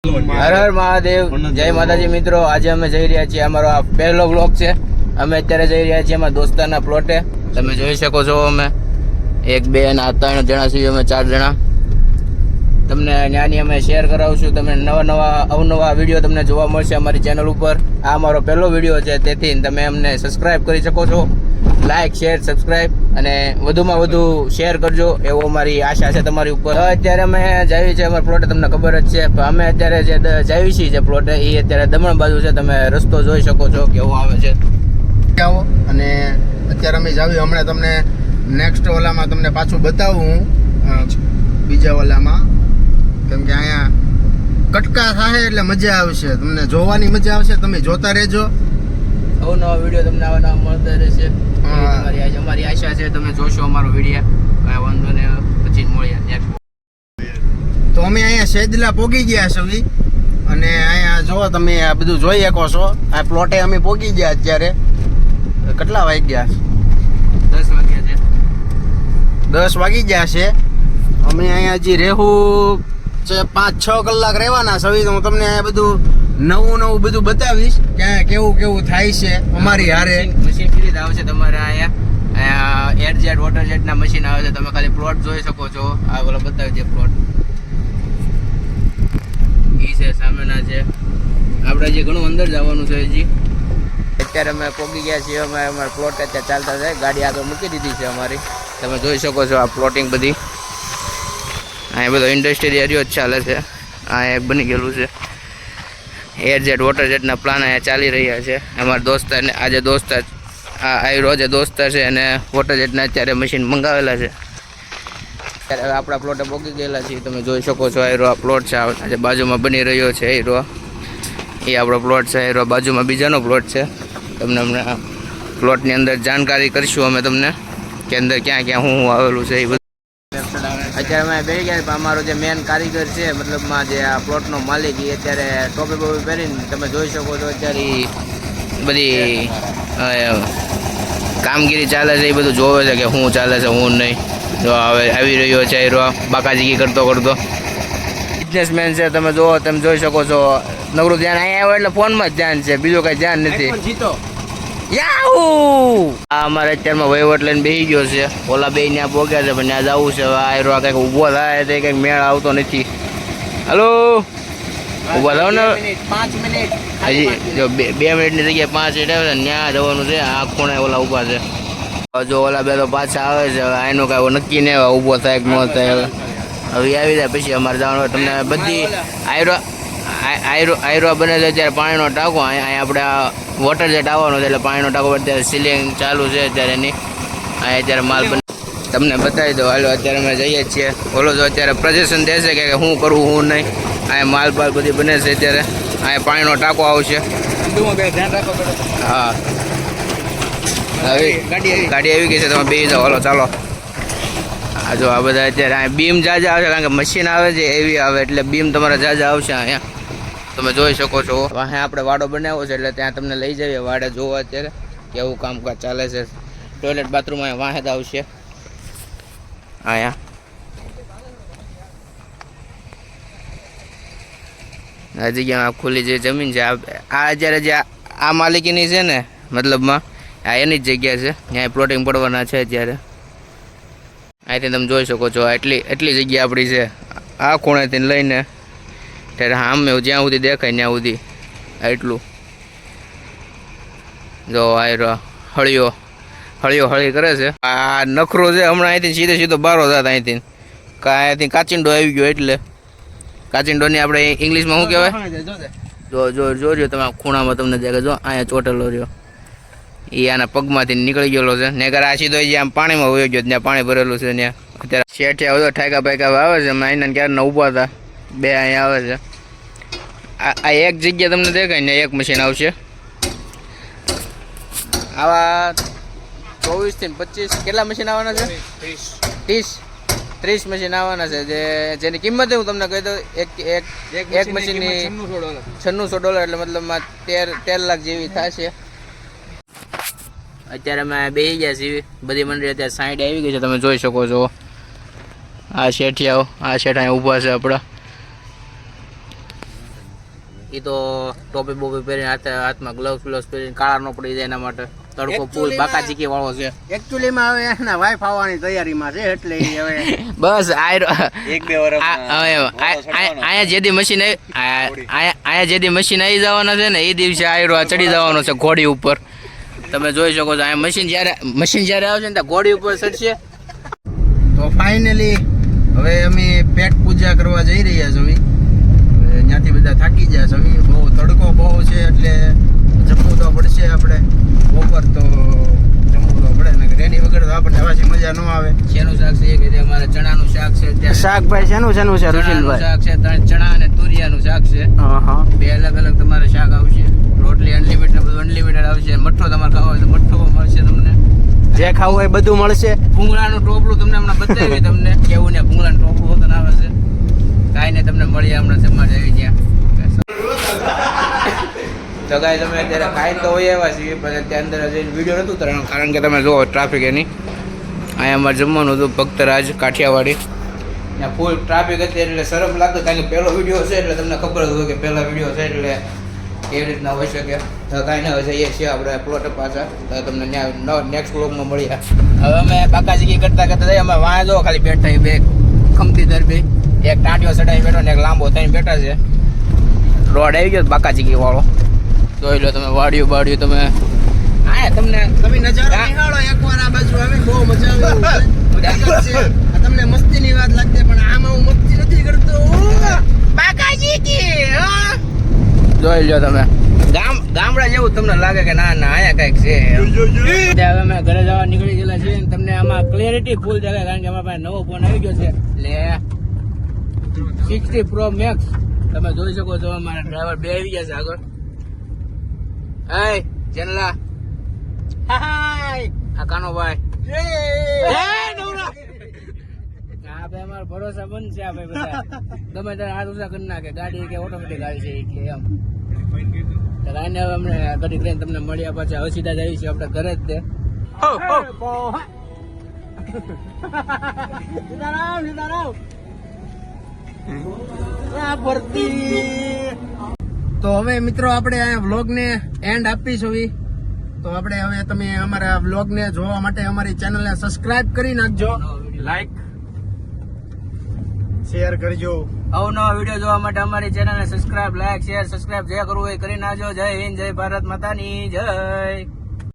હર હર મહાદેવ, જય માતાજી મિત્રો. આજે અમે જઈ રહ્યા છીએ, અમારો આ પહેલો વ્લોગ છે. અમે અત્યારે જઈ રહ્યા છીએ અમારા દોસ્તારના પ્લોટે. તમે જોઈ શકો છો, અમે 1 2 અને 3 જણા છીએ, અમે 4 જણા. તમને ત્યાંની અમે શેર કરાવશું. તમને અવનવા વિડીયો તમને જોવા મળશે અમારી ચેનલ ઉપર. આ અમારો પહેલો વિડીયો છે, તેથી તમે અમને સબસ્ક્રાઈબ કરી શકો છો. લાઈક, શેર, સબસ્ક્રાઈબ અને વધુમાં વધુ શેર કરજો, એવો અમારી આશા છે તમારી ઉપર. અત્યારે અમે જાવી છે અમારા પ્લોટે, તમને ખબર જ છે. પણ અમે અત્યારે જે જાવી છીએ જે પ્લોટે, એ અત્યારે દમણ બાજુ છે. તમે રસ્તો જોઈ શકો છો કેવો આવે છે. આવો અને અત્યારે અમે જાવી. હમણાં તમને નેક્સ્ટ ઓલામાં તમને પાછું બતાવું બીજા ઓલામાં, કેમ કે અહીંયા કટકા થાય એટલે મજા આવશે, તમને જોવાની મજા આવશે. તમે જોતા રહેજો, અવનવા વિડીયો તમને આવા મળતા રહેશે. અમારી આશા છે તમે જોશો અમારો વિડીયો. કાંઈ વાંધો ને, પછી મળીએ નેક્સ્ટ. તો અમે અહીંયા સેજલા પોગી ગયા છીએ અને અહીંયા જો તમે આ બધું જોઈ શકો છો. આ પ્લોટે અમે પોગી ગયા. અત્યારે કેટલા વાગ્યા? 10 વાગ્યા છે. 10 વાગી ગયા છે. અમે અહીંયા હજી રહેવું છે, 5-6 કલાક રહેવાના છે. તો હું તમને અહીંયા બધું નવું બધું બતાવીશ કે કેવું થાય છે અમારી હારે. મશીન ફ્રી આવે છે તમારે અહીંયા એરજેટ વોટર જેટના મશીન આવે છે. તમે ખાલી પ્લોટ જોઈ શકો છો. આ ઓલો બતાવી દે પ્લોટ, ઈ છે સામેના છે. આપણે હજી ઘણું અંદર જવાનું છે હજી. અત્યારે અમે પહોંચી ગયા છીએ. અમે અમારા પ્લોટ અત્યારે ચાલતા છે. ગાડી આગળ મૂકી દીધી છે અમારી. તમે જોઈ શકો છો આ પ્લોટિંગ બધી. અહીંયા બધો ઇન્ડસ્ટ્રીયલ એરિયો જ ચાલે છે. આ એક બની ગયેલું છે. એરજેટ વોટર જેટના પ્લાન અહીંયા ચાલી રહ્યા છે. અમારા દોસ્તારને આજે દોસ્તાર આયરો જે દોસ્તાર છે અને વોટર જેટના અત્યારે મશીન મંગાવેલા છે. અત્યારે આપણા પ્લોટે પહોંચી ગયેલા છીએ. તમે જોઈ શકો છો આયરો આ પ્લોટ છે. આજે બાજુમાં બની રહ્યો છે આયરો, એ આપણો પ્લોટ છે. આયરો બાજુમાં બીજાનો પ્લોટ છે. તમને હમણાં પ્લોટની અંદર જાણકારી કરીશું અમે તમને કે અંદર ક્યાં ક્યાં શું આવેલું છે એ બધું. અત્યારે અમે બેસી ગયા. અમારો જે મેન કારીગર છે, મતલબમાં જે આ પ્લોટનો માલિક, એ અત્યારે ટોપી બોપી પહેરીને તમે જોઈ શકો છો અત્યારે બધી કામગીરી ચાલે છે. એ બધું જોવે છે કે શું ચાલે છે શું નહીં. જો હવે આવી રહ્યો છે એ બાકાજીકી કરતો બિઝનેસમેન છે. તમે જુઓ, તમે જોઈ શકો છો. નવરું ધ્યાન અહીંયા આવ્યો એટલે ફોનમાં જ ધ્યાન છે, બીજું કઈ ધ્યાન નથી. આ અમારે અત્યારમાં વહીવટ લઈને બેસી ગયો છે. ઓલા બે ત્યાં પહોંચ્યા છે, પણ ત્યાં જવું છે. હવે આયરો કંઈક ઊભો થાય તો કંઈક મેળ આવતો નથી. હલો, ઊભા થાવ ને. 5 મિનિટ હજી જો 2 મિનિટની જગ્યાએ 5 મિનિટ આવે છે. ત્યાં જવાનું છે. આ ખૂણે ઓલા ઊભા છે. જો ઓલા બે તો પાછા આવે છે. હવે એનું કાંઈ નક્કી નહીં આવે ઊભો થાય કે ન થાય. હવે આવી જાય પછી અમારે જવાનું હોય. તમને બધી આયરો બને છે અત્યારે પાણીનો ટાંકો. અહીંયા આપણે વોટર જેટ આવવાનો છે એટલે પાણીનો ટાંકો અત્યારે સીલિંગ ચાલુ છે અત્યારે એની. અહીંયા અત્યારે માલ બને તમને બતાવી દો. હાલો અત્યારે અમે જઈએ છીએ. બોલો જો અત્યારે પ્રજેશન દેશે કે શું કરવું શું નહીં. અહીંયા માલ બાલ બધી બને છે અત્યારે. અહીંયા પાણીનો ટાંકો આવશે. હા, ગાડી આવી ગઈ છે. તમે બેસી જાઓ. હાલો ચાલો. હા જો આ બધા અત્યારે અહીંયા બીમ જાજા આવશે, કારણ કે મશીન આવે છે એવી આવે એટલે બીમ તમારા જાજા આવશે અહીંયા. તમે જોઈ શકો છો. વાહે આપણે વાડો બનાવ્યો છે એટલે ત્યાં તમને લઈ જઈએ વાડે જોવા અત્યારે કેવું કામકાજ ચાલે છે. ટોયલેટ બાથરૂમ અહીંયા વાહે જ આવશે. અહીંયા આ જગ્યામાં ખુલ્લી જે જમીન છે, આ અત્યારે જે આ માલિકીની છે ને, મતલબમાં આ એની જ જગ્યા છે. ત્યાં પ્લોટિંગ પડવાના છે અત્યારે. અહીંથી તમે જોઈ શકો છો. એટલી જગ્યા આપણી છે. આ ખૂણેથી લઈને ત્યારે સામે જ્યાં સુધી દેખાય ત્યાં સુધી એટલું. જો આયરો હળી કરે છે. આ નખરો છે. હમણાં અહીંથી સીધો બારો જાત અહીંથી કાચિંડો આવી ગયો. એટલે કાચિંડોની આપણે ઇંગ્લિશમાં શું કહેવાય? જોજો તમે ખૂણામાં તમને દેખાય. જો અહીંયા ચોટેલો રહ્યો એ આના પગમાંથી નીકળી ગયેલો છે. નેગર આ સીધો આમ પાણીમાં વયો ગયો. ત્યાં પાણી ભરેલું છે. ત્યાં અત્યારે શેઠિયા બધો ઠાકા પાકા આવે છે. અમે અહીંના ક્યારના ઊભા હતા. બે અહીંયા આવે છે. આ એક જગ્યા તમને દેખાય ને એક મશીન આવશે. આવા 24 થી 25 કેટલા મશીન આવવાના છે? 30 મશીન આવવાના છે. જેની કિંમત હું તમને કહી દઉં. એક મશીનની $96 એટલે મતલબમાં 13 લાખ જેવી થશે. અત્યારે અમે બેસી ગયા છીએ. બધી મંડળી અત્યારે સાઈડ આવી ગઈ છે. તમે જોઈ શકો છો. આ શેઠિયાઓ, આ શેઠ અહીંયા ઊભા છે આપણા. એ તો ટોપી બોપી પહેરીને હાથમાં ગ્લવ્સ ગ્લવ્સ પહેરીને કાળા ન પડી જાય એના માટે તડકો ફૂલ બાકાચીકી વાળો છે. એકચ્યુઅલીમાં હવે એના વાઈફ આવવાની તૈયારીમાં છે એટલે ઈ હવે બસ એક-બે અહીંયા જેદી મશીન અહીંયા જેદી મશીન આવી જવાના છે ને એ દિવસે આયરો ચડી જવાનો છે ઘોડી ઉપર. તમે જોઈ શકો છો અહીંયા મશીન જ્યારે આવશે ને ત્યાં ઘોડી ઉપર ચડશે. તો ફાઇનલી હવે અમે પેટ પૂજા કરવા જઈ રહ્યા છીએ. હવે ત્યાંથી બધા થાકી ગયા છે. બહુ તડકો બહુ છે એટલે જમવું તો પડશે આપણે. બપોર તો જમવું તો પડે ને રેડી વગર તો આપણને હવાથી મજા ન આવે. શેનું શાક છે કે જે અમારે ચણાનું શાક છે ત્યાં શાકભાઈ શેનું છે ચણાનું શાક છે, ચણા અને તુરિયાનું શાક છે. હા બે અલગ અલગ તમારે શાક આવશે. રોટલી અનલિમિટેડ બધું અનલિમિટેડ આવશે. મઠ્ઠો તમારે ખાવો હોય તો મઠ્ઠો મળશે તમને. જે ખાવું હોય બધું મળશે. ભૂંગળાનું ટોપલું તમને હમણાં બતાવી તમને કેવું ને ભૂંગળાનું ટોપલું હોતું આવે છે કાંઈ ને તમને મળીએ હમણાં સમાજ આવી ત્યાં. તો કાંઈ તમે અત્યારે ખાઈ તો હોય એવા છીએ પણ ત્યાં અંદર જઈને વિડીયો નહોતું ઉતારવાનું કારણ કે તમે જુઓ ટ્રાફિક એની. અહીંયા અમારે જમવાનું હતું ભક્તરાજ કાઠિયાવાડી. ત્યાં ફૂલ ટ્રાફિક હતી એટલે શરમ લાગતો કારણ કે પહેલો વિડીયો છે એટલે તમને ખબર જ હોય કે પહેલા વિડીયો છે એટલે કેવી રીતના હોઈ શકે. તો કાંઈ ના હોય જઈએ છીએ આપણે પ્લોટ પાછા. તો તમને ત્યાં નેક્સ્ટ વ્લોગમાં મળીએ. હવે અમે બાકાચીકી કરતા જઈએ. અમે વાંહે જો ખાલી બેઠા બે ખમતી દરબી એક ટાંટીઓ ચડાવી બેઠો ને એક લાંબો થઈને બેઠા છે. રોડ આવી ગયો બાકાચીકી વાળો. જોઈ લો તમે વાડિયું બાડિયું તમે આયા તમને તમે નજારો નિહાળો એકવાર આ બાજુ આવે બહુ મજા આવે. તમને મસ્તીની વાત લાગશે પણ આમાં હું મસ્તી નથી કરતો. બાકાચીકી જોઈ લો તમે ગામડા જેવું તમને લાગે કે ના ના આયા કઈક છે. હવે અમે ઘરે જવા નીકળી ગયેલા છીએ. તમને આમાં ક્લેરિટી ફૂલ દેખાય કારણ કે અમારા પાસે નવો ફોન આવી ગયો છે એટલે 60 Pro Max. તમે જોઈ શકો છો અમારા ડ્રાઈવર બે આવી ગયા છે આગળ. હાય જનલા હાય આ કાનો ભાઈ આ ભાઈ અમારો ભરોસા બંધ છે. આ ભાઈ બધા ગમે ત્યારે હાથ ઉછા કરી નાખે ગાડી કે ઓટોમેટિક ગાડી છે એટલે એમ. કાંઈ હવે અમને ઘડી કરીને તમને મળ્યા પાછા હવે સીધા જઈએ છીએ આપણે ઘરે જ તે. તો હવે મિત્રો આપણે આ વ્લોગને એન્ડ આપીશું. તો આપણે હવે તમે અમારા વ્લોગને જોવા માટે અમારી ચેનલને સબસ્ક્રાઇબ કરી નાખજો. લાઈક શેર કરજો. અવનવા વિડીયો જોવા માટે અમારી ચેનલને સબસ્ક્રાઇબ લાઈક શેર સબસ્ક્રાઇબ જે કરવું હોય કરી નાખજો. જય હિન્દ જય ભારત માતાની જય.